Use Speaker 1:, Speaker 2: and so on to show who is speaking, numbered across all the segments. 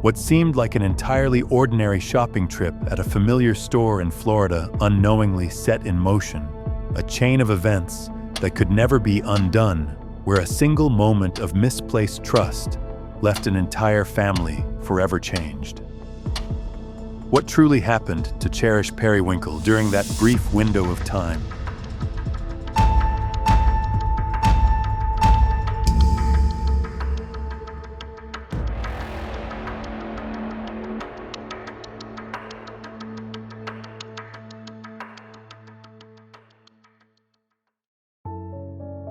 Speaker 1: What seemed like an entirely ordinary shopping trip at a familiar store in Florida unknowingly set in motion a chain of events that could never be undone, where a single moment of misplaced trust left an entire family forever changed. What truly happened to Cherish Perrywinkle during that brief window of time?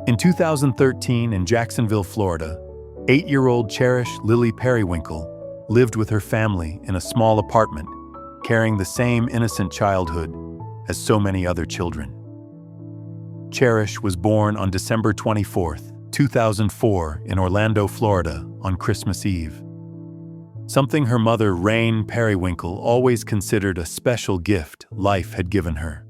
Speaker 1: In 2013, in Jacksonville, Florida, 8-year-old Cherish Lily Perrywinkle lived with her family in a small apartment, carrying the same innocent childhood as so many other children. Cherish was born on December 24, 2004, in Orlando, Florida, on Christmas Eve. Something her mother, Rain Perrywinkle, always considered a special gift life had given her.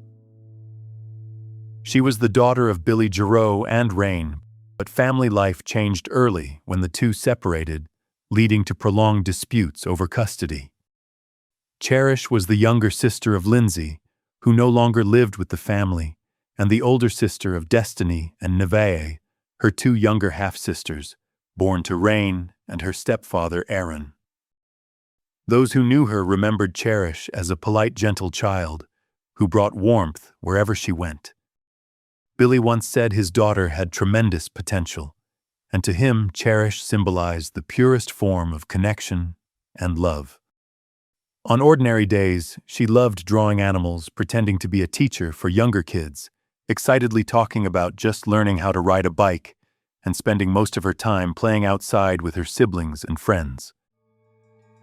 Speaker 1: She was the daughter of Billy Giroux and Rain, but family life changed early when the two separated, leading to prolonged disputes over custody. Cherish was the younger sister of Lindsay, who no longer lived with the family, and the older sister of Destiny and Nevaeh, her two younger half-sisters, born to Rain and her stepfather Aaron. Those who knew her remembered Cherish as a polite, gentle child who brought warmth wherever she went. Billy once said his daughter had tremendous potential, and to him, Cherish symbolized the purest form of connection and love. On ordinary days, she loved drawing animals, pretending to be a teacher for younger kids, excitedly talking about just learning how to ride a bike, and spending most of her time playing outside with her siblings and friends.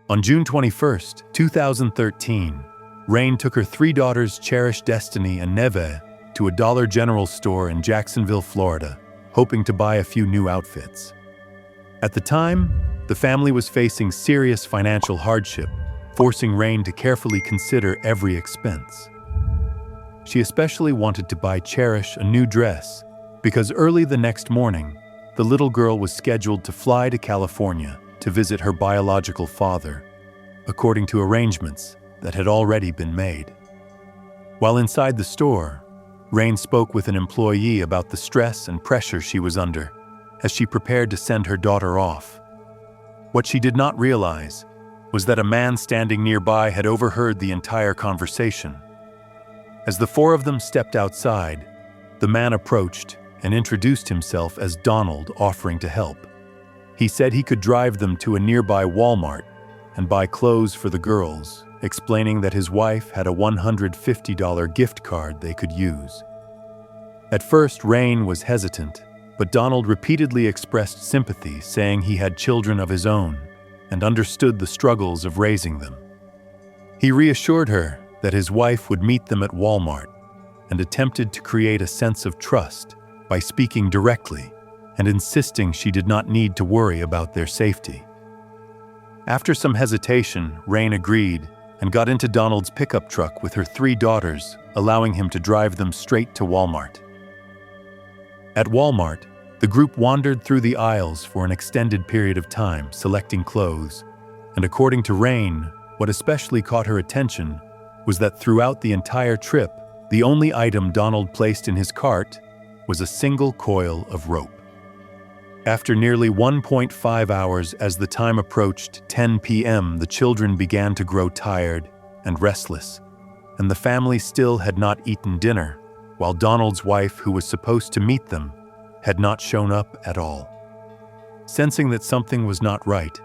Speaker 1: On June 21, 2013, Rain took her 3 daughters, Cherish, Destiny, and Nevaeh, to a Dollar General store in Jacksonville, Florida, hoping to buy a few new outfits. At the time, the family was facing serious financial hardship, forcing Rain to carefully consider every expense. She especially wanted to buy Cherish a new dress because early the next morning, the little girl was scheduled to fly to California to visit her biological father, according to arrangements that had already been made. While inside the store, Rain spoke with an employee about the stress and pressure she was under as she prepared to send her daughter off. What she did not realize was that a man standing nearby had overheard the entire conversation. As the 4 of them stepped outside, the man approached and introduced himself as Donald, offering to help. He said he could drive them to a nearby Walmart and buy clothes for the girls, explaining that his wife had a $150 gift card they could use. At first, Rain was hesitant, but Donald repeatedly expressed sympathy, saying he had children of his own and understood the struggles of raising them. He reassured her that his wife would meet them at Walmart and attempted to create a sense of trust by speaking directly and insisting she did not need to worry about their safety. After some hesitation, Rain agreed and got into Donald's pickup truck with her 3 daughters, allowing him to drive them straight to Walmart. At Walmart, the group wandered through the aisles for an extended period of time, selecting clothes, and according to Rain, what especially caught her attention was that throughout the entire trip, the only item Donald placed in his cart was a single coil of rope. After nearly 1.5 hours, as the time approached 10 p.m., the children began to grow tired and restless, and the family still had not eaten dinner, while Donald's wife, who was supposed to meet them, had not shown up at all. Sensing that something was not right,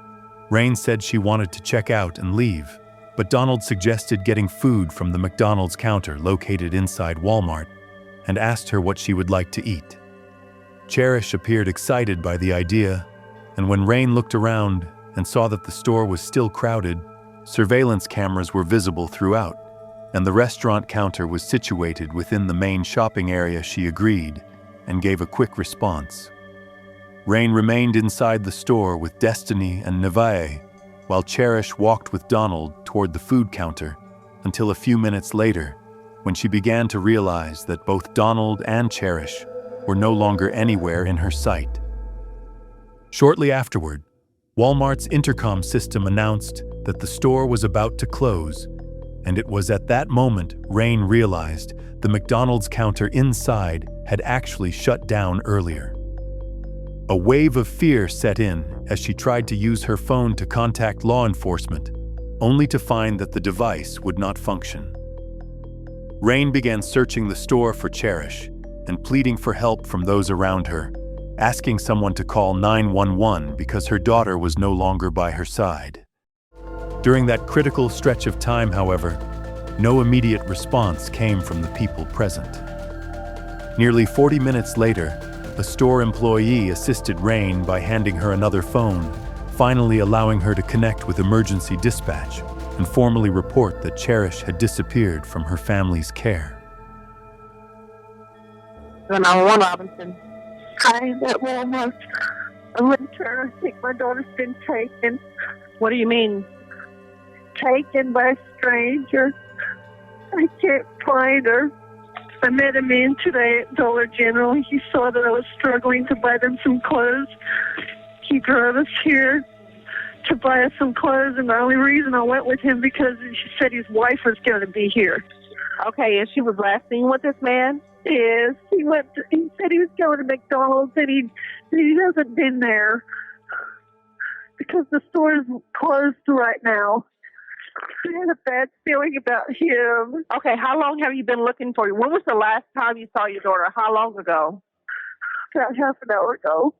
Speaker 1: Rain said she wanted to check out and leave, but Donald suggested getting food from the McDonald's counter located inside Walmart and asked her what she would like to eat. Cherish appeared excited by the idea, and when Rain looked around and saw that the store was still crowded, surveillance cameras were visible throughout, and the restaurant counter was situated within the main shopping area, she agreed and gave a quick response. Rain remained inside the store with Destiny and Nevaeh, while Cherish walked with Donald toward the food counter until a few minutes later, when she began to realize that both Donald and Cherish were no longer anywhere in her sight. Shortly afterward, Walmart's intercom system announced that the store was about to close, and it was at that moment Rain realized the McDonald's counter inside had actually shut down earlier. A wave of fear set in as she tried to use her phone to contact law enforcement, only to find that the device would not function. Rain began searching the store for Cherish and pleading for help from those around her, asking someone to call 911 because her daughter was no longer by her side. During that critical stretch of time, however, no immediate response came from the people present. Nearly 40 minutes later, a store employee assisted Rain by handing her another phone, finally allowing her to connect with emergency dispatch and formally report that Cherish had disappeared from her family's care.
Speaker 2: 911 Robinson.
Speaker 3: Hi, at Walmart. I went to her. I think my daughter's been taken.
Speaker 2: What do you mean?
Speaker 3: Taken by a stranger. I can't find her. I met a man today at Dollar General. He saw that I was struggling to buy them some clothes. He drove us here to buy us some clothes, and the only reason I went with him because she said his wife was going to be here.
Speaker 2: Okay, and she was last seen with this man?
Speaker 3: Yes, he said he was going to McDonald's, and he hasn't been there because the store is closed right now. I had a bad feeling about him.
Speaker 2: Okay, how long have you been looking for you? When was the last time you saw your daughter? How long ago?
Speaker 3: About half an hour ago.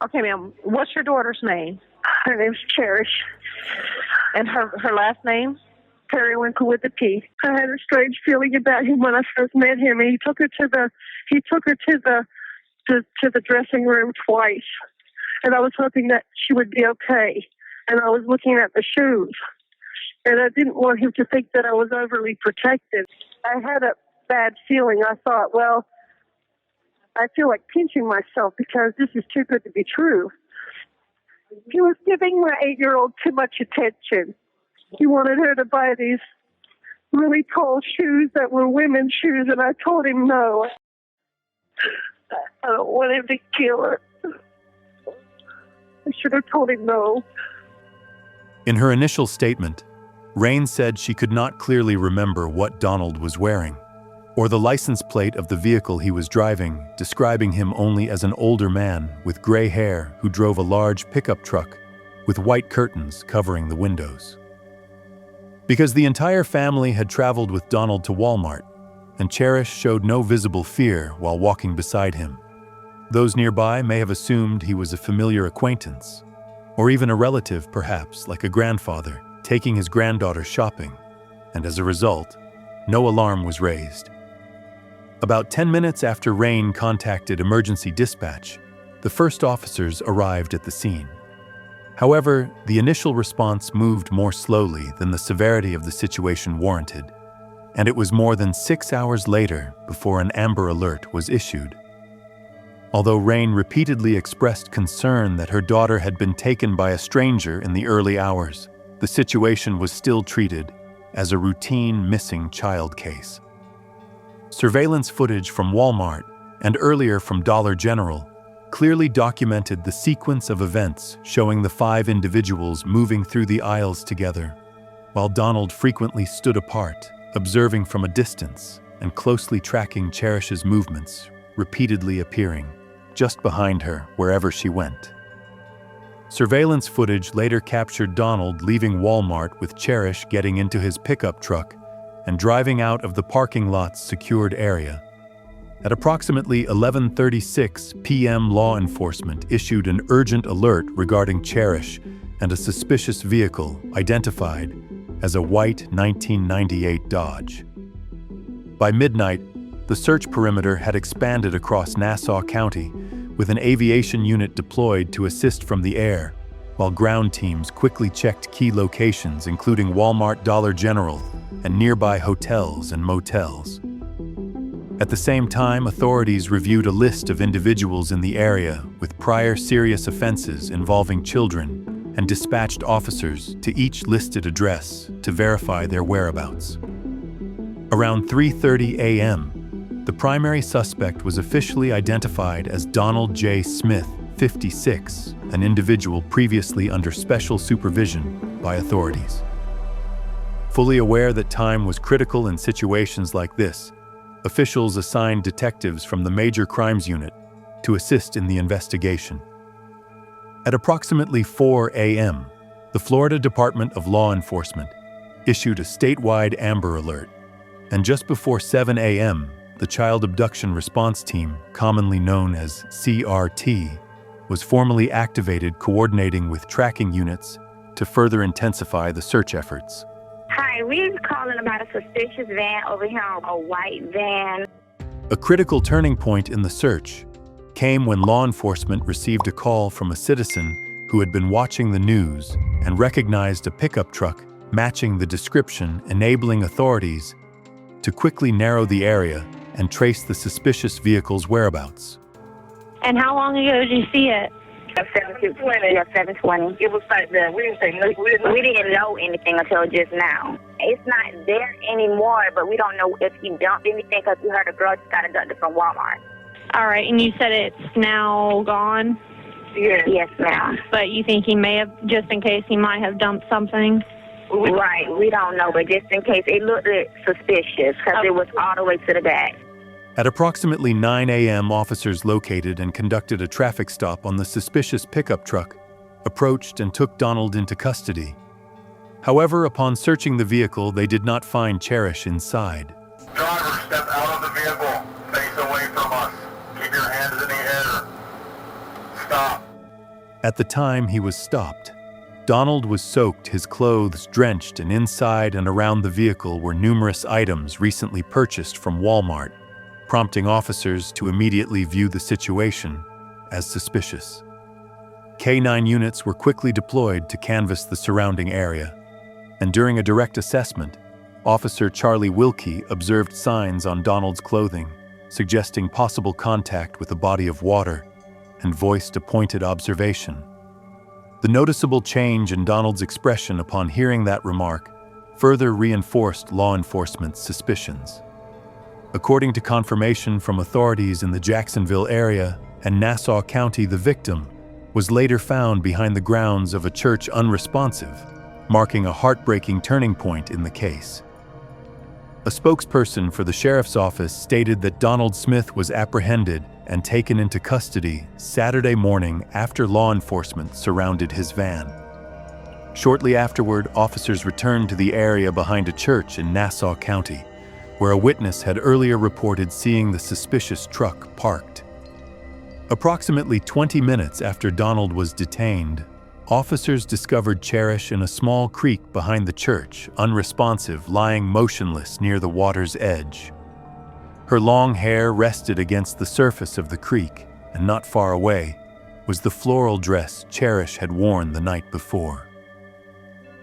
Speaker 2: Okay, ma'am. What's your daughter's name?
Speaker 3: Her name's Cherish.
Speaker 2: And her last name?
Speaker 3: Perrywinkle with a P. I had a strange feeling about him when I first met him, and he took her to the dressing room twice, and I was hoping that she would be okay. And I was looking at the shoes, and I didn't want him to think that I was overly protected. I had a bad feeling. I thought, well, I feel like pinching myself because this is too good to be true. He was giving my 8-year-old too much attention. He wanted her to buy these really tall shoes that were women's shoes, and I told him no. I don't want him to kill her. I should have told him no.
Speaker 1: In her initial statement, Rain said she could not clearly remember what Donald was wearing, or the license plate of the vehicle he was driving, describing him only as an older man with gray hair who drove a large pickup truck with white curtains covering the windows. Because the entire family had traveled with Donald to Walmart, and Cherish showed no visible fear while walking beside him, those nearby may have assumed he was a familiar acquaintance, or even a relative perhaps, like a grandfather, taking his granddaughter shopping, and as a result, no alarm was raised. About 10 minutes after Rain contacted emergency dispatch, the first officers arrived at the scene. However, the initial response moved more slowly than the severity of the situation warranted, and it was more than 6 hours later before an Amber Alert was issued. Although Rain repeatedly expressed concern that her daughter had been taken by a stranger in the early hours, the situation was still treated as a routine missing child case. Surveillance footage from Walmart and earlier from Dollar General clearly documented the sequence of events showing the 5 individuals moving through the aisles together, while Donald frequently stood apart, observing from a distance and closely tracking Cherish's movements, repeatedly appearing just behind her wherever she went. Surveillance footage later captured Donald leaving Walmart with Cherish getting into his pickup truck and driving out of the parking lot's secured area. At approximately 11:36 p.m., law enforcement issued an urgent alert regarding Cherish and a suspicious vehicle identified as a white 1998 Dodge. By midnight, the search perimeter had expanded across Nassau County, with an aviation unit deployed to assist from the air, while ground teams quickly checked key locations including Walmart, Dollar General, and nearby hotels and motels. At the same time, authorities reviewed a list of individuals in the area with prior serious offenses involving children and dispatched officers to each listed address to verify their whereabouts. Around 3:30 a.m., the primary suspect was officially identified as Donald J. Smith, 56, an individual previously under special supervision by authorities. Fully aware that time was critical in situations like this, officials assigned detectives from the Major Crimes Unit to assist in the investigation. At approximately 4 a.m., the Florida Department of Law Enforcement issued a statewide Amber Alert, and just before 7 a.m., the Child Abduction Response Team, commonly known as CRT, was formally activated, coordinating with tracking units to further intensify the search efforts.
Speaker 4: Hi, we're calling about a suspicious van over here, a white van.
Speaker 1: A critical turning point in the search came when law enforcement received a call from a citizen who had been watching the news and recognized a pickup truck matching the description, enabling authorities to quickly narrow the area and trace the suspicious vehicle's whereabouts.
Speaker 5: And how long ago did you see it?
Speaker 4: 720. Yeah, 720.
Speaker 2: It was like that. We
Speaker 4: We didn't know anything until just now. It's not there anymore, but we don't know if he dumped anything because we heard a girl just got abducted from Walmart.
Speaker 5: All right, and you said it's now gone,
Speaker 4: Yes, ma'am.
Speaker 5: but you think he may have, just in case he might have dumped something?
Speaker 4: Right, we don't know, but just in case, it looked suspicious because it was all the way to the back.
Speaker 1: At approximately 9 a.m., officers located and conducted a traffic stop on the suspicious pickup truck, approached and took Donald into custody. However, upon searching the vehicle, they did not find Cherish inside.
Speaker 6: Driver, step out of the vehicle. Face away from us. Keep your hands in the air. Stop.
Speaker 1: At the time he was stopped, Donald was soaked, his clothes drenched, and inside and around the vehicle were numerous items recently purchased from Walmart, prompting officers to immediately view the situation as suspicious. K-9 units were quickly deployed to canvass the surrounding area, and during a direct assessment, Officer Charlie Wilkie observed signs on Donald's clothing, suggesting possible contact with a body of water, and voiced a pointed observation. The noticeable change in Donald's expression upon hearing that remark further reinforced law enforcement's suspicions. According to confirmation from authorities in the Jacksonville area and Nassau County, the victim was later found behind the grounds of a church unresponsive, marking a heartbreaking turning point in the case. A spokesperson for the sheriff's office stated that Donald Smith was apprehended and taken into custody Saturday morning after law enforcement surrounded his van. Shortly afterward, officers returned to the area behind a church in Nassau County, where a witness had earlier reported seeing the suspicious truck parked. Approximately 20 minutes after Donald was detained, officers discovered Cherish in a small creek behind the church, unresponsive, lying motionless near the water's edge. Her long hair rested against the surface of the creek, and not far away was the floral dress Cherish had worn the night before.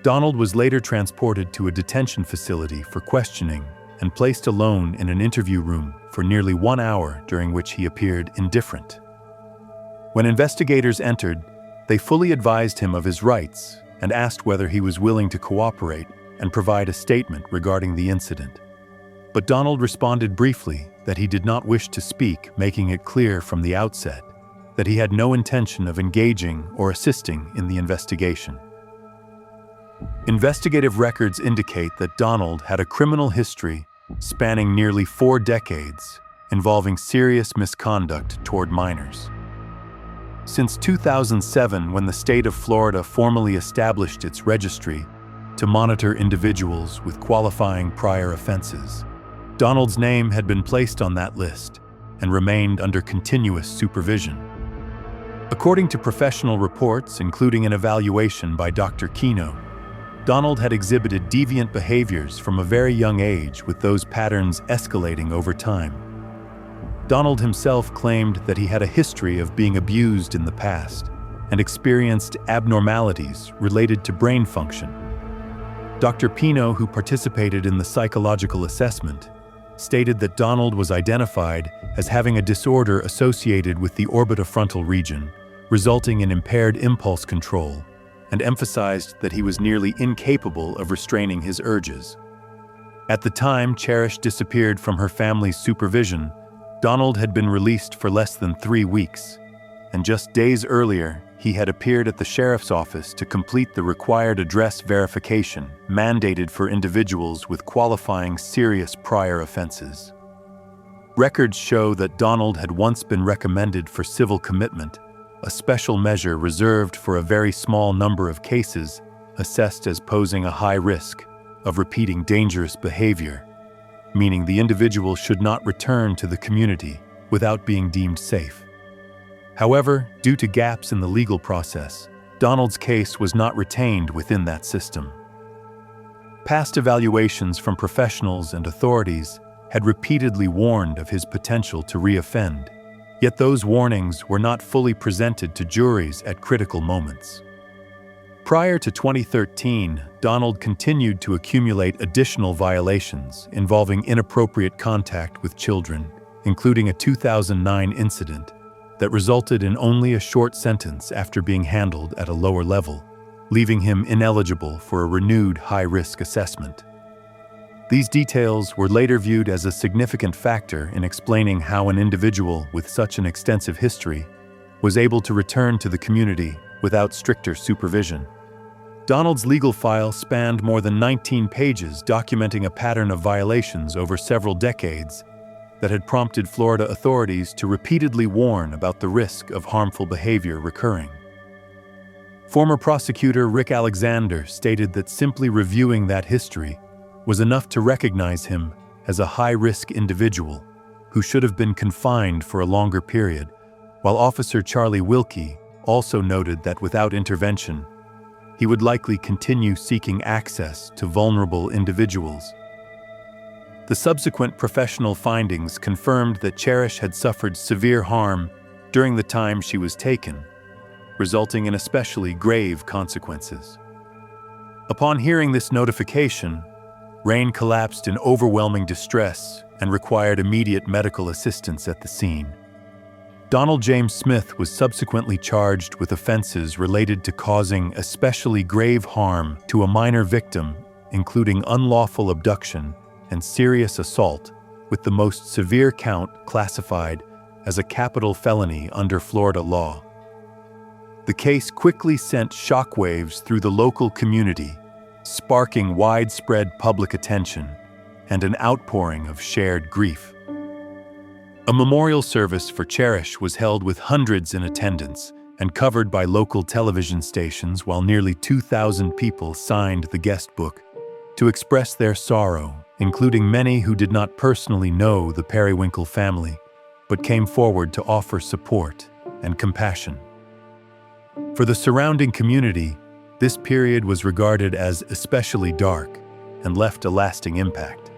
Speaker 1: Donald was later transported to a detention facility for questioning and placed alone in an interview room for nearly 1 hour, during which he appeared indifferent. When investigators entered, they fully advised him of his rights and asked whether he was willing to cooperate and provide a statement regarding the incident. But Donald responded briefly that he did not wish to speak, making it clear from the outset that he had no intention of engaging or assisting in the investigation. Investigative records indicate that Donald had a criminal history spanning nearly 4 decades involving serious misconduct toward minors. Since 2007, when the state of Florida formally established its registry to monitor individuals with qualifying prior offenses, Donald's name had been placed on that list and remained under continuous supervision. According to professional reports, including an evaluation by Dr. Kino, Donald had exhibited deviant behaviors from a very young age, with those patterns escalating over time. Donald himself claimed that he had a history of being abused in the past and experienced abnormalities related to brain function. Dr. Pino, who participated in the psychological assessment, stated that Donald was identified as having a disorder associated with the orbitofrontal region, resulting in impaired impulse control, and emphasized that he was nearly incapable of restraining his urges. At the time Cherish disappeared from her family's supervision, Donald had been released for less than 3 weeks, and just days earlier, he had appeared at the sheriff's office to complete the required address verification mandated for individuals with qualifying serious prior offenses. Records show that Donald had once been recommended for civil commitment, a special measure reserved for a very small number of cases assessed as posing a high risk of repeating dangerous behavior, meaning the individual should not return to the community without being deemed safe. However, due to gaps in the legal process, Donald's case was not retained within that system. Past evaluations from professionals and authorities had repeatedly warned of his potential to reoffend, yet those warnings were not fully presented to juries at critical moments. Prior to 2013, Donald continued to accumulate additional violations involving inappropriate contact with children, including a 2009 incident that resulted in only a short sentence after being handled at a lower level, leaving him ineligible for a renewed high-risk assessment. These details were later viewed as a significant factor in explaining how an individual with such an extensive history was able to return to the community without stricter supervision. Donald's legal file spanned more than 19 pages, documenting a pattern of violations over several decades that had prompted Florida authorities to repeatedly warn about the risk of harmful behavior recurring. Former prosecutor Rick Alexander stated that simply reviewing that history was enough to recognize him as a high-risk individual who should have been confined for a longer period, while Officer Charlie Wilkie also noted that without intervention, he would likely continue seeking access to vulnerable individuals. The subsequent professional findings confirmed that Cherish had suffered severe harm during the time she was taken, resulting in especially grave consequences. Upon hearing this notification, Rain collapsed in overwhelming distress and required immediate medical assistance at the scene. Donald James Smith was subsequently charged with offenses related to causing especially grave harm to a minor victim, including unlawful abduction and serious assault, with the most severe count classified as a capital felony under Florida law. The case quickly sent shockwaves through the local community, sparking widespread public attention and an outpouring of shared grief. A memorial service for Cherish was held with hundreds in attendance and covered by local television stations, while nearly 2,000 people signed the guest book to express their sorrow, including many who did not personally know the Perrywinkle family, but came forward to offer support and compassion. For the surrounding community, this period was regarded as especially dark and left a lasting impact.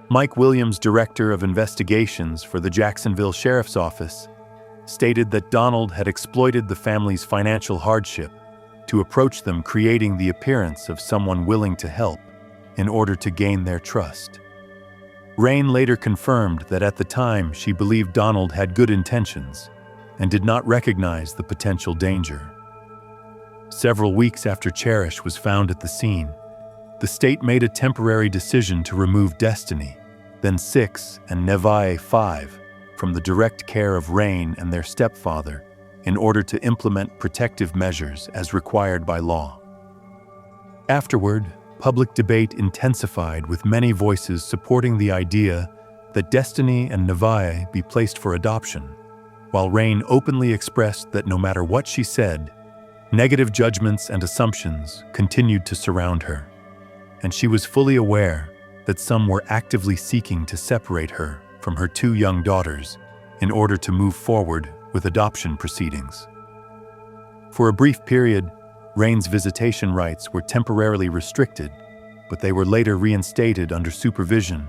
Speaker 1: Mike Williams, director of investigations for the Jacksonville Sheriff's Office, stated that Donald had exploited the family's financial hardship to approach them, creating the appearance of someone willing to help in order to gain their trust. Rain later confirmed that at the time she believed Donald had good intentions and did not recognize the potential danger. Several weeks after Cherish was found at the scene, the state made a temporary decision to remove Destiny, then 6, and Nevaeh 5 from the direct care of Rain and their stepfather in order to implement protective measures as required by law. Afterward, public debate intensified, with many voices supporting the idea that Destiny and Nevaeh be placed for adoption, while Rain openly expressed that no matter what she said, negative judgments and assumptions continued to surround her, and she was fully aware that some were actively seeking to separate her from her 2 young daughters in order to move forward with adoption proceedings. For a brief period, Rain's visitation rights were temporarily restricted, but they were later reinstated under supervision,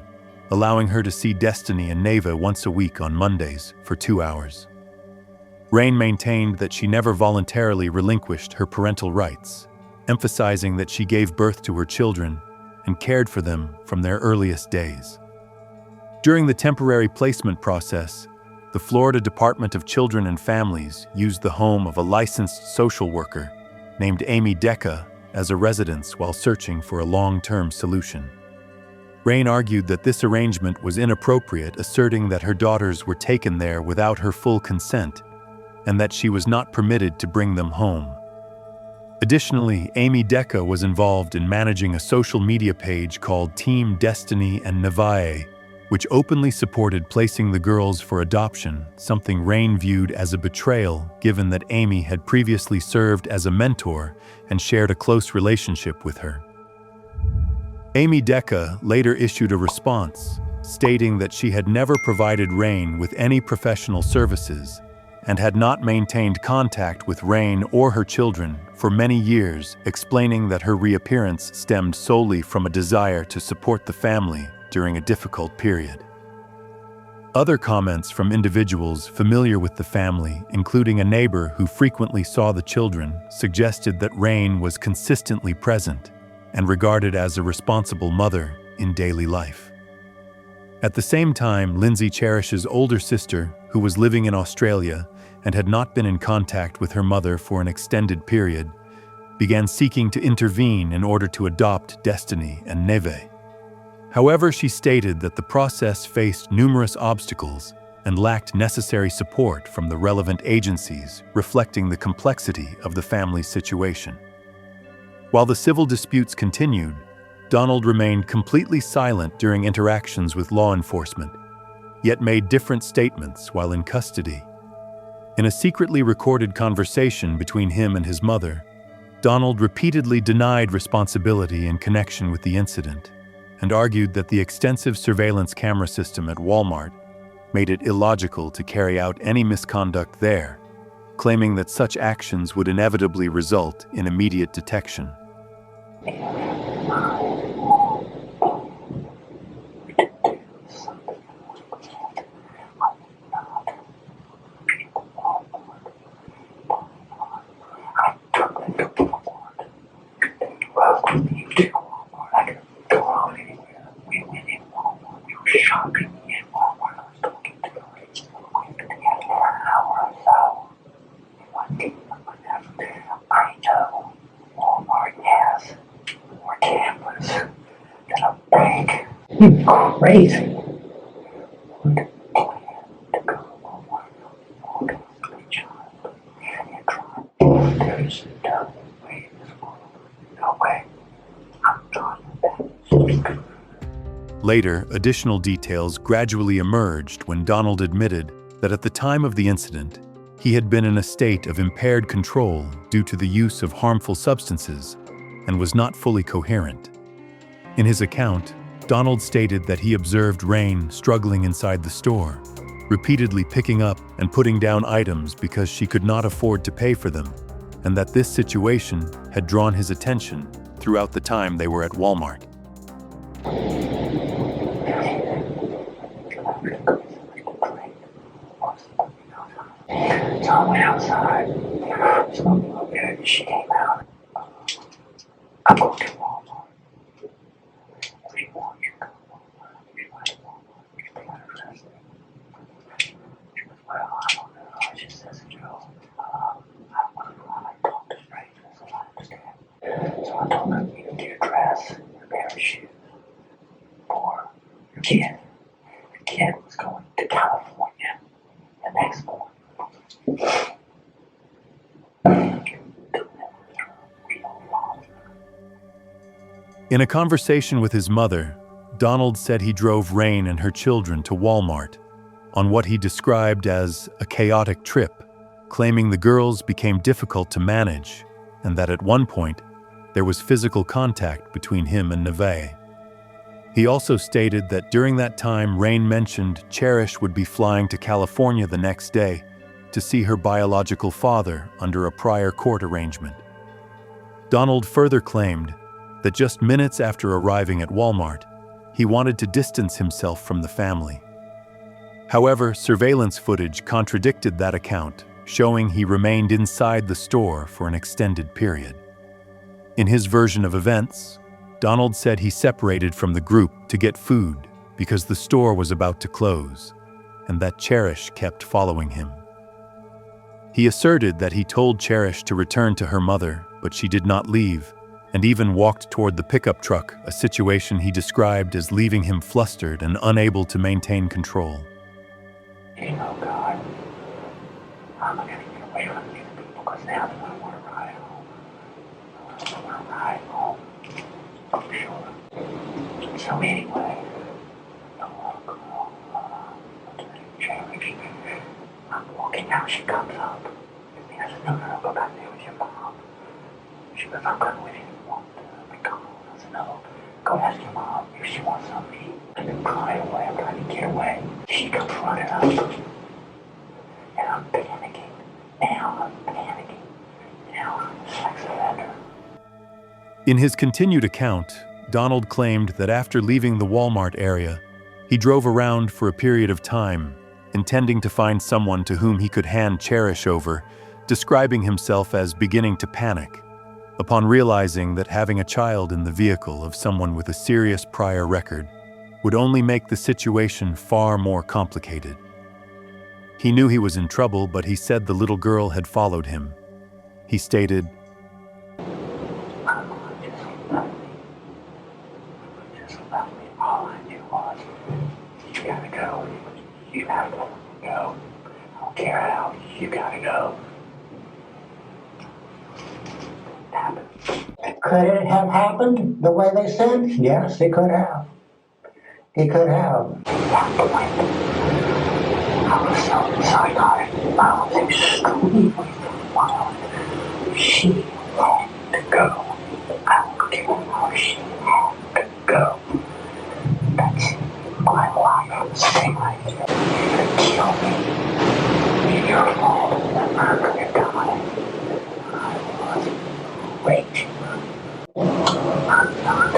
Speaker 1: allowing her to see Destiny and Neva once a week on Mondays for 2 hours. Rain maintained that she never voluntarily relinquished her parental rights, emphasizing that she gave birth to her children and cared for them from their earliest days. During the temporary placement process, the Florida Department of Children and Families used the home of a licensed social worker named Amy Decca as a residence while searching for a long-term solution. Rain argued that this arrangement was inappropriate, asserting that her daughters were taken there without her full consent, and that she was not permitted to bring them home. Additionally, Amy Decca was involved in managing a social media page called Team Destiny and Nevaeh, which openly supported placing the girls for adoption, something Rain viewed as a betrayal given that Amy had previously served as a mentor and shared a close relationship with her. Amy Decca later issued a response, stating that she had never provided Rain with any professional services and had not maintained contact with Rain or her children for many years, explaining that her reappearance stemmed solely from a desire to support the family during a difficult period. Other comments from individuals familiar with the family, including a neighbor who frequently saw the children, suggested that Rain was consistently present and regarded as a responsible mother in daily life. At the same time, Lindsay Cherish's older sister, who was living in Australia and had not been in contact with her mother for an extended period, began seeking to intervene in order to adopt Destiny and Neve. However, she stated that the process faced numerous obstacles and lacked necessary support from the relevant agencies, reflecting the complexity of the family's situation. While the civil disputes continued, Donald remained completely silent during interactions with law enforcement, yet made different statements while in custody. In a secretly recorded conversation between him and his mother, Donald repeatedly denied responsibility in connection with the incident and argued that the extensive surveillance camera system at Walmart made it illogical to carry out any misconduct there, claiming that such actions would inevitably result in immediate detection.
Speaker 7: Crazy.
Speaker 1: Later, additional details gradually emerged when Donald admitted that at the time of the incident, he had been in a state of impaired control due to the use of harmful substances and was not fully coherent. In his account, Donald stated that he observed Rain struggling inside the store, repeatedly picking up and putting down items because she could not afford to pay for them, and that this situation had drawn his attention throughout the time they were at Walmart.
Speaker 7: So I went outside, she came out. I'm going to Walmart. If you want, you can go to Walmart. If you want to Walmart, you can pay her dress. She goes, well, I don't know. She says, Joe, I don't talk to strangers, so I understand. So I told her, you need a dress, a pair of shoes for your kid. The kid was going to California the next morning.
Speaker 1: In a conversation with his mother, Donald said he drove Rain and her children to Walmart on what he described as a chaotic trip, claiming the girls became difficult to manage and that at one point there was physical contact between him and Neve. He also stated that during that time Rain mentioned Cherish would be flying to California the next day to see her biological father under a prior court arrangement. Donald further claimed that just minutes after arriving at Walmart, he wanted to distance himself from the family. However, surveillance footage contradicted that account, showing he remained inside the store for an extended period. In his version of events, Donald said he separated from the group to get food because the store was about to close, and that Cherish kept following him. He asserted that he told Cherish to return to her mother, but she did not leave, and even walked toward the pickup truck, a situation he described as leaving him flustered and unable to maintain control.
Speaker 7: Oh God, I'm gonna get So anyway, the little girl, Cherish, I'm walking out, she comes up. And I said, no, go back there with your mom. She goes, I'm going with you. McDonald's. I said, no, go ask your mom if she wants something to eat. I've been crying away, I'm trying to get away. She comes running up. And I'm panicking. Now I'm a sex offender.
Speaker 1: In his continued account, Donald claimed that after leaving the Walmart area, he drove around for a period of time, intending to find someone to whom he could hand Cherish over, describing himself as beginning to panic, upon realizing that having a child in the vehicle of someone with a serious prior record would only make the situation far more complicated. He knew he was in trouble, but he said the little girl had followed him. He stated,
Speaker 7: Just left me. All I knew was, you gotta go. You have to go. I don't care how, you gotta go. It happened. Could it have happened the way they said? Yes, it could have. It could have. At that point, I was so psychotic. I was extremely wild. She had to go. I don't care how she had to go. That's my life. Stay right here. Kill me. It's your fault. I'm gonna die. I was raging. I'm not a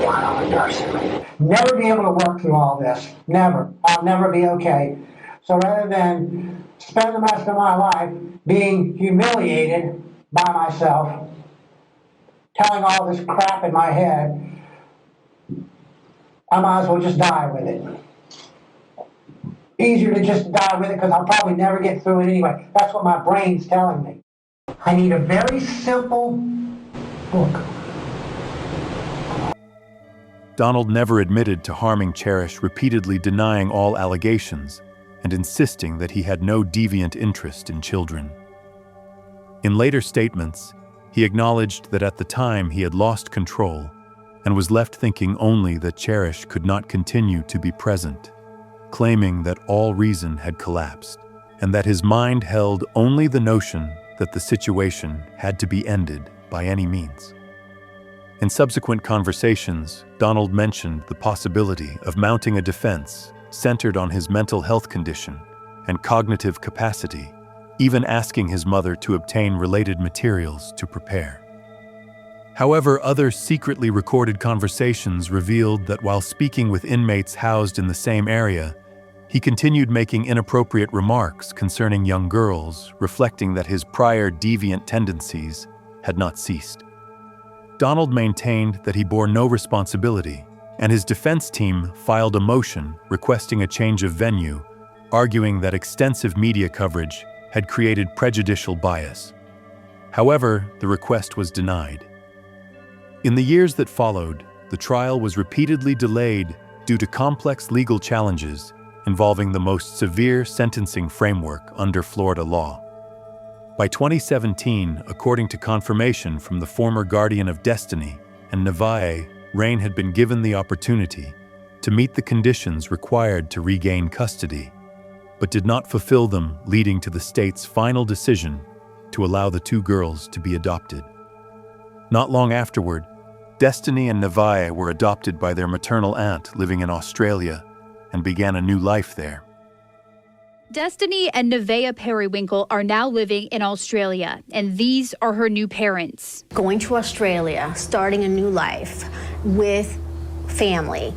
Speaker 7: violent person. Never be able to work through all this. Never. I'll never be okay. So rather than spend the rest of my life being humiliated by myself, telling all this crap in my head, I might as well just die with it. Easier to just die with it because I'll probably never get through it anyway. That's what my brain's telling me. I need a very simple book.
Speaker 1: Donald never admitted to harming Cherish, repeatedly denying all allegations and insisting that he had no deviant interest in children. In later statements, he acknowledged that at the time he had lost control and was left thinking only that Cherish could not continue to be present, claiming that all reason had collapsed and that his mind held only the notion that the situation had to be ended by any means. In subsequent conversations, Donald mentioned the possibility of mounting a defense centered on his mental health condition and cognitive capacity, even asking his mother to obtain related materials to prepare. However, other secretly recorded conversations revealed that while speaking with inmates housed in the same area, he continued making inappropriate remarks concerning young girls, reflecting that his prior deviant tendencies had not ceased. Donald maintained that he bore no responsibility, and his defense team filed a motion requesting a change of venue, arguing that extensive media coverage had created prejudicial bias. However, the request was denied. In the years that followed, the trial was repeatedly delayed due to complex legal challenges involving the most severe sentencing framework under Florida law. By 2017, according to confirmation from the former guardian of Destiny and Nevaeh, Rain had been given the opportunity to meet the conditions required to regain custody, but did not fulfill them, leading to the state's final decision to allow the two girls to be adopted. Not long afterward, Destiny and Nevaeh were adopted by their maternal aunt living in Australia and began a new life there.
Speaker 8: Destiny and Nevaeh Perrywinkle are now living in Australia, and these are her new parents.
Speaker 9: Going to Australia, starting a new life with family,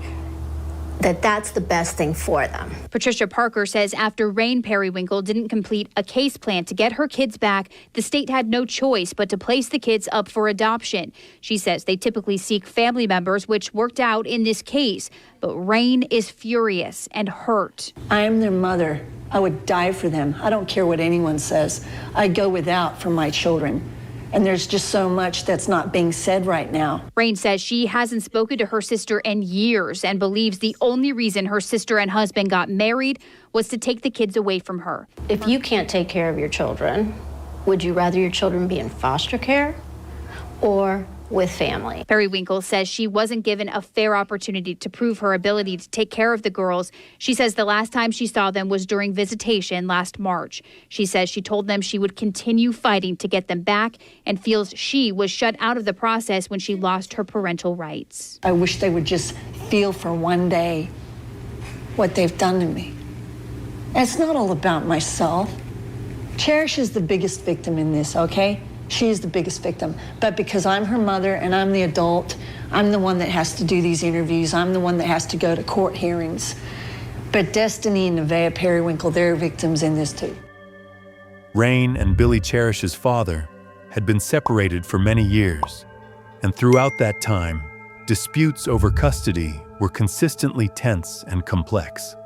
Speaker 9: that's the best thing for them.
Speaker 8: Patricia Parker says after Rain Perrywinkle didn't complete a case plan to get her kids back, the state had no choice but to place the kids up for adoption. She says they typically seek family members, which worked out in this case. But Rain is furious and hurt.
Speaker 10: I am their mother. I would die for them. I don't care what anyone says. I go without for my children. And there's just so much that's not being said right now.
Speaker 8: Rain says she hasn't spoken to her sister in years and believes the only reason her sister and husband got married was to take the kids away from her.
Speaker 9: If you can't take care of your children, would you rather your children be in foster care or with family.
Speaker 8: Perrywinkle says she wasn't given a fair opportunity to prove her ability to take care of the girls. She says the last time she saw them was during visitation last March. She says she told them she would continue fighting to get them back and feels she was shut out of the process when she lost her parental rights.
Speaker 10: I wish they would just feel for one day what they've done to me. And it's not all about myself. Cherish is the biggest victim in this, okay? She is the biggest victim. But because I'm her mother and I'm the adult, I'm the one that has to do these interviews. I'm the one that has to go to court hearings. But Destiny and Nevaeh Perrywinkle, they're victims in this too.
Speaker 1: Rain and Billy Cherish's father had been separated for many years, and throughout that time, disputes over custody were consistently tense and complex.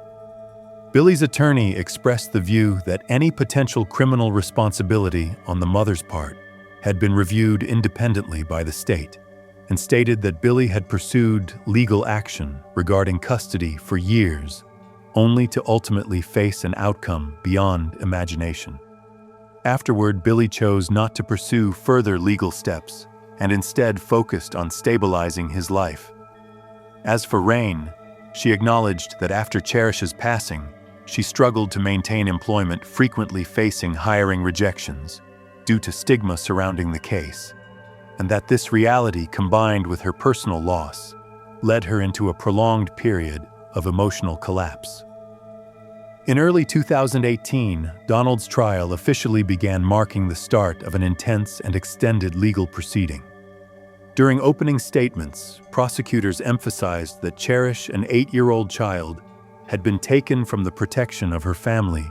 Speaker 1: Billy's attorney expressed the view that any potential criminal responsibility on the mother's part had been reviewed independently by the state, and stated that Billy had pursued legal action regarding custody for years, only to ultimately face an outcome beyond imagination. Afterward, Billy chose not to pursue further legal steps and instead focused on stabilizing his life. As for Rain, she acknowledged that after Cherish's passing, she struggled to maintain employment, frequently facing hiring rejections due to stigma surrounding the case, and that this reality, combined with her personal loss, led her into a prolonged period of emotional collapse. In early 2018, Donald's trial officially began, marking the start of an intense and extended legal proceeding. During opening statements, prosecutors emphasized that Cherish, an 8-year-old child, had been taken from the protection of her family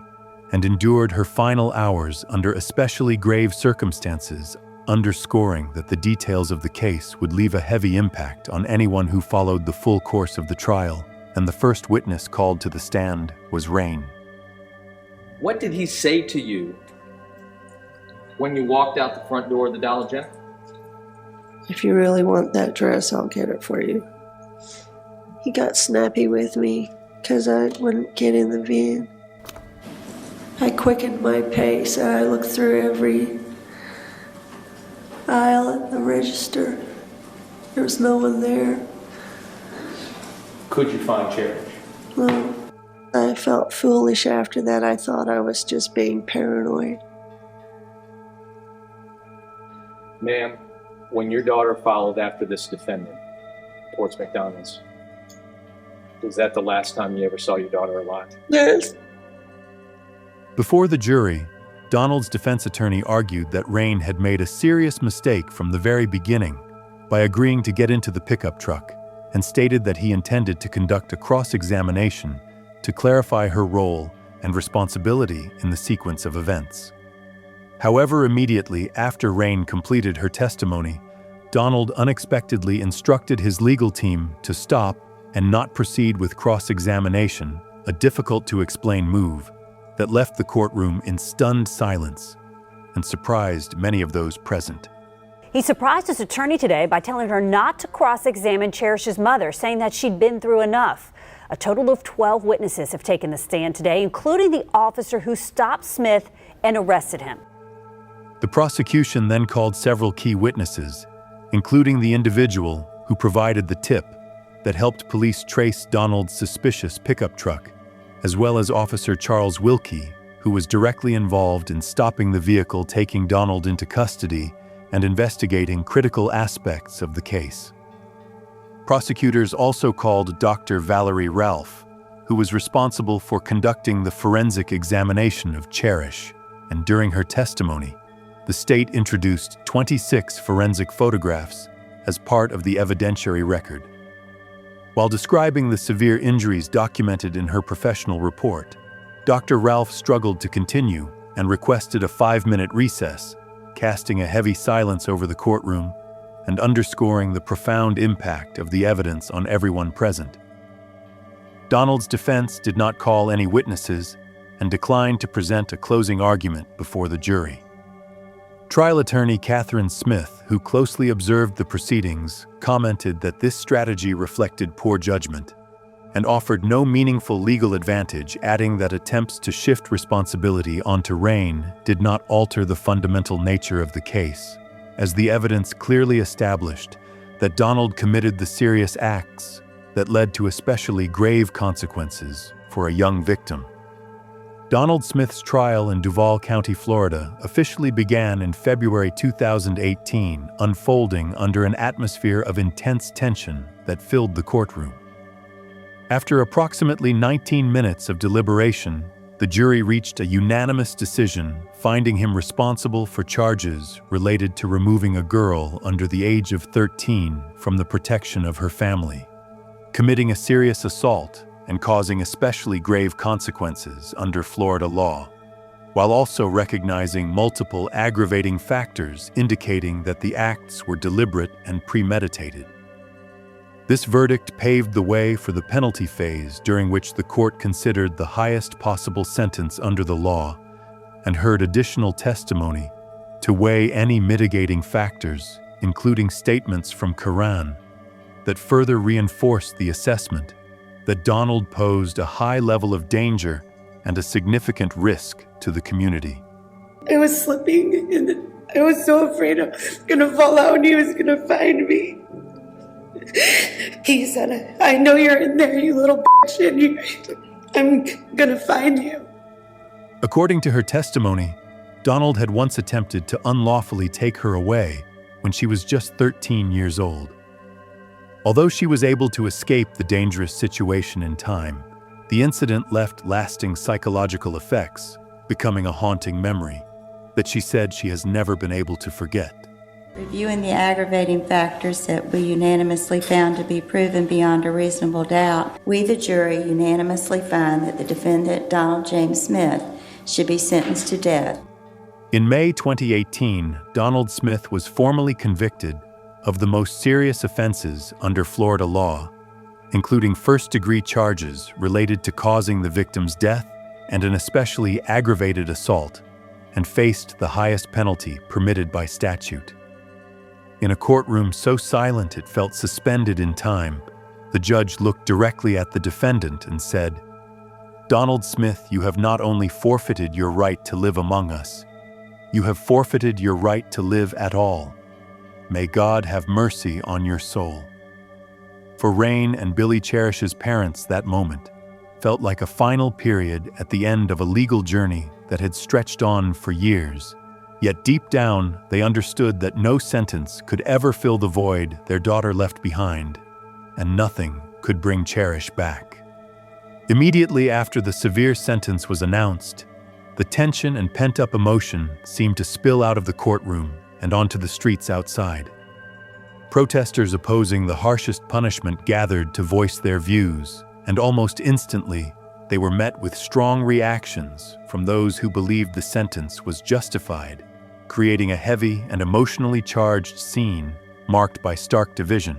Speaker 1: and endured her final hours under especially grave circumstances, underscoring that the details of the case would leave a heavy impact on anyone who followed the full course of the trial, and the first witness called to the stand was Rain.
Speaker 11: What did he say to you when you walked out the front door of the Dollar General?
Speaker 3: If you really want that dress, I'll get it for you. He got snappy with me because I wouldn't get in the van. I quickened my pace and I looked through every aisle at the register. There was no one there.
Speaker 11: Could you find Cherish?
Speaker 3: No. I felt foolish after that. I thought I was just being paranoid.
Speaker 11: Ma'am, when your daughter followed after this defendant, Ports McDonald's, was that the last time you ever saw your daughter alive?
Speaker 3: Yes.
Speaker 1: Before the jury, Donald's defense attorney argued that Rain had made a serious mistake from the very beginning by agreeing to get into the pickup truck, and stated that he intended to conduct a cross-examination to clarify her role and responsibility in the sequence of events. However, immediately after Rain completed her testimony, Donald unexpectedly instructed his legal team to stop and not proceed with cross-examination, a difficult-to-explain move that left the courtroom in stunned silence and surprised many of those present.
Speaker 12: He surprised his attorney today by telling her not to cross-examine Cherish's mother, saying that she'd been through enough. A total of 12 witnesses have taken the stand today, including the officer who stopped Smith and arrested him.
Speaker 1: The prosecution then called several key witnesses, including the individual who provided the tip that helped police trace Donald's suspicious pickup truck, as well as Officer Charles Wilkie, who was directly involved in stopping the vehicle taking Donald into custody and investigating critical aspects of the case. Prosecutors also called Dr. Valerie Ralph, who was responsible for conducting the forensic examination of Cherish, and during her testimony, the state introduced 26 forensic photographs as part of the evidentiary record. While describing the severe injuries documented in her professional report, Dr. Ralph struggled to continue and requested a 5-minute recess, casting a heavy silence over the courtroom and underscoring the profound impact of the evidence on everyone present. Donald's defense did not call any witnesses and declined to present a closing argument before the jury. Trial attorney Catherine Smith, who closely observed the proceedings, commented that this strategy reflected poor judgment and offered no meaningful legal advantage, adding that attempts to shift responsibility onto Rain did not alter the fundamental nature of the case, as the evidence clearly established that Donald committed the serious acts that led to especially grave consequences for a young victim. Donald Smith's trial in Duval County, Florida, officially began in February 2018, unfolding under an atmosphere of intense tension that filled the courtroom. After approximately 19 minutes of deliberation, the jury reached a unanimous decision finding him responsible for charges related to removing a girl under the age of 13 from the protection of her family, committing a serious assault, and causing especially grave consequences under Florida law, while also recognizing multiple aggravating factors indicating that the acts were deliberate and premeditated. This verdict paved the way for the penalty phase, during which the court considered the highest possible sentence under the law and heard additional testimony to weigh any mitigating factors, including statements from Quran, that further reinforced the assessment that Donald posed a high level of danger and a significant risk to the community.
Speaker 13: I was slipping and I was so afraid I was going to fall out and he was going to find me. He said, I know you're in there, you little bitch, and I'm going to find you.
Speaker 1: According to her testimony, Donald had once attempted to unlawfully take her away when she was just 13 years old. Although she was able to escape the dangerous situation in time, the incident left lasting psychological effects, becoming a haunting memory that she said she has never been able to forget.
Speaker 14: Reviewing the aggravating factors that we unanimously found to be proven beyond a reasonable doubt, we, the jury, unanimously find that the defendant, Donald James Smith, should be sentenced to death.
Speaker 1: In May 2018, Donald Smith was formally convicted of the most serious offenses under Florida law, including first-degree charges related to causing the victim's death and an especially aggravated assault, and faced the highest penalty permitted by statute. In a courtroom so silent it felt suspended in time, the judge looked directly at the defendant and said, "Donald Smith, you have not only forfeited your right to live among us, you have forfeited your right to live at all. May God have mercy on your soul." For Rain and Billy Cherish's parents, that moment felt like a final period at the end of a legal journey that had stretched on for years. Yet deep down, they understood that no sentence could ever fill the void their daughter left behind, and nothing could bring Cherish back. Immediately after the severe sentence was announced, the tension and pent-up emotion seemed to spill out of the courtroom and onto the streets outside. Protesters opposing the harshest punishment gathered to voice their views, and almost instantly, they were met with strong reactions from those who believed the sentence was justified, creating a heavy and emotionally charged scene marked by stark division.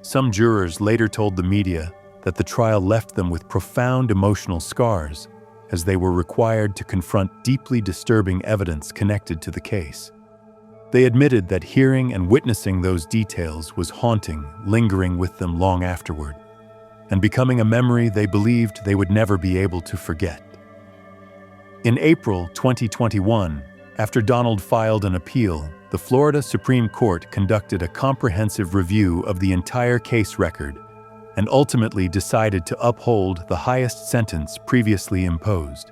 Speaker 1: Some jurors later told the media that the trial left them with profound emotional scars, as they were required to confront deeply disturbing evidence connected to the case. They admitted that hearing and witnessing those details was haunting, lingering with them long afterward, and becoming a memory they believed they would never be able to forget. In April 2021, after Donald filed an appeal, the Florida Supreme Court conducted a comprehensive review of the entire case record and ultimately decided to uphold the highest sentence previously imposed.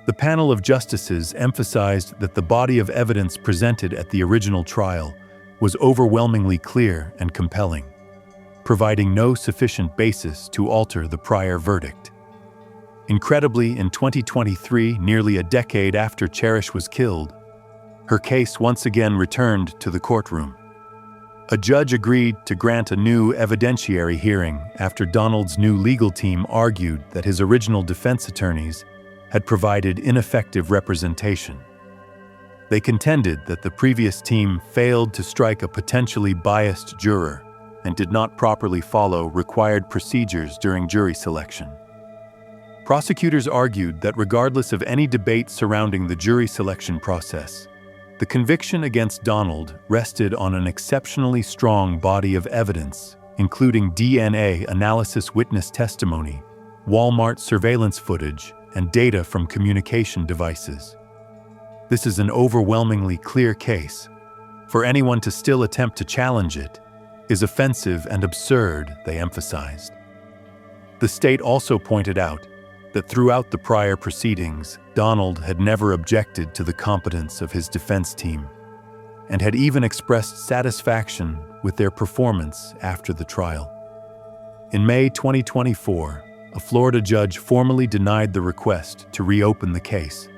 Speaker 1: The panel of justices emphasized that the body of evidence presented at the original trial was overwhelmingly clear and compelling, providing no sufficient basis to alter the prior verdict. Incredibly, in 2023, nearly a decade after Cherish was killed, her case once again returned to the courtroom. A judge agreed to grant a new evidentiary hearing after Donald's new legal team argued that his original defense attorneys had provided ineffective representation. They contended that the previous team failed to strike a potentially biased juror and did not properly follow required procedures during jury selection. Prosecutors argued that regardless of any debate surrounding the jury selection process, the conviction against Donald rested on an exceptionally strong body of evidence, including DNA analysis witness testimony, Walmart surveillance footage, and data from communication devices. This is an overwhelmingly clear case, For anyone to still attempt to challenge it is offensive and absurd, they emphasized. The state also pointed out that throughout the prior proceedings, Donald had never objected to the competence of his defense team and had even expressed satisfaction with their performance after the trial. In May 2024, a Florida judge formally denied the request to reopen the case,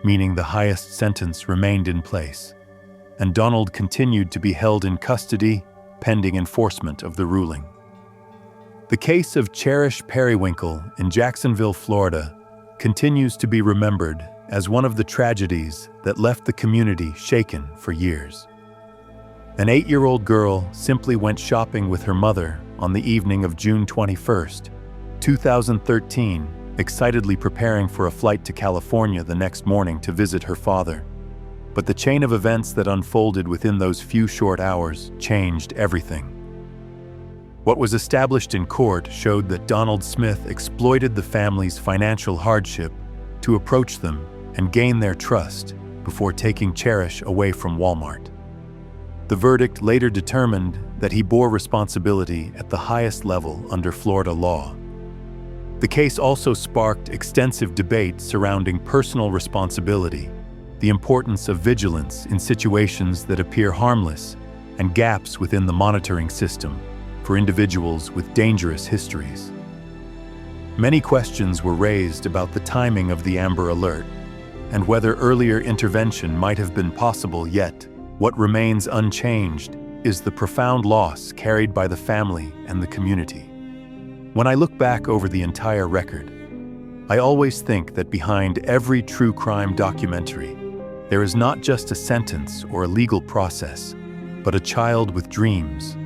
Speaker 1: meaning the highest sentence remained in place, and Donald continued to be held in custody pending enforcement of the ruling. The case of Cherish Perrywinkle in Jacksonville, Florida, continues to be remembered as one of the tragedies that left the community shaken for years. An 8-year-old girl simply went shopping with her mother on the evening of June 21st, 2013, excitedly preparing for a flight to California the next morning to visit her father. But the chain of events that unfolded within those few short hours changed everything. What was established in court showed that Donald Smith exploited the family's financial hardship to approach them and gain their trust before taking Cherish away from Walmart. The verdict later determined that he bore responsibility at the highest level under Florida law. The case also sparked extensive debate surrounding personal responsibility, the importance of vigilance in situations that appear harmless, and gaps within the monitoring system for individuals with dangerous histories. Many questions were raised about the timing of the Amber Alert and whether earlier intervention might have been possible, yet what remains unchanged is the profound loss carried by the family and the community. When I look back over the entire record, I always think that behind every true crime documentary, there is not just a sentence or a legal process, but a child with dreams,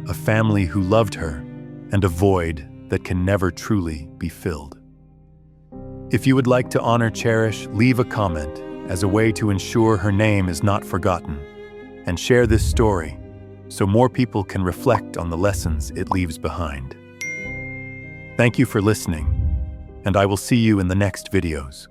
Speaker 1: a family who loved her, and a void that can never truly be filled. If you would like to honor Cherish, leave a comment as a way to ensure her name is not forgotten, and share this story so more people can reflect on the lessons it leaves behind. Thank you for listening, and I will see you in the next videos.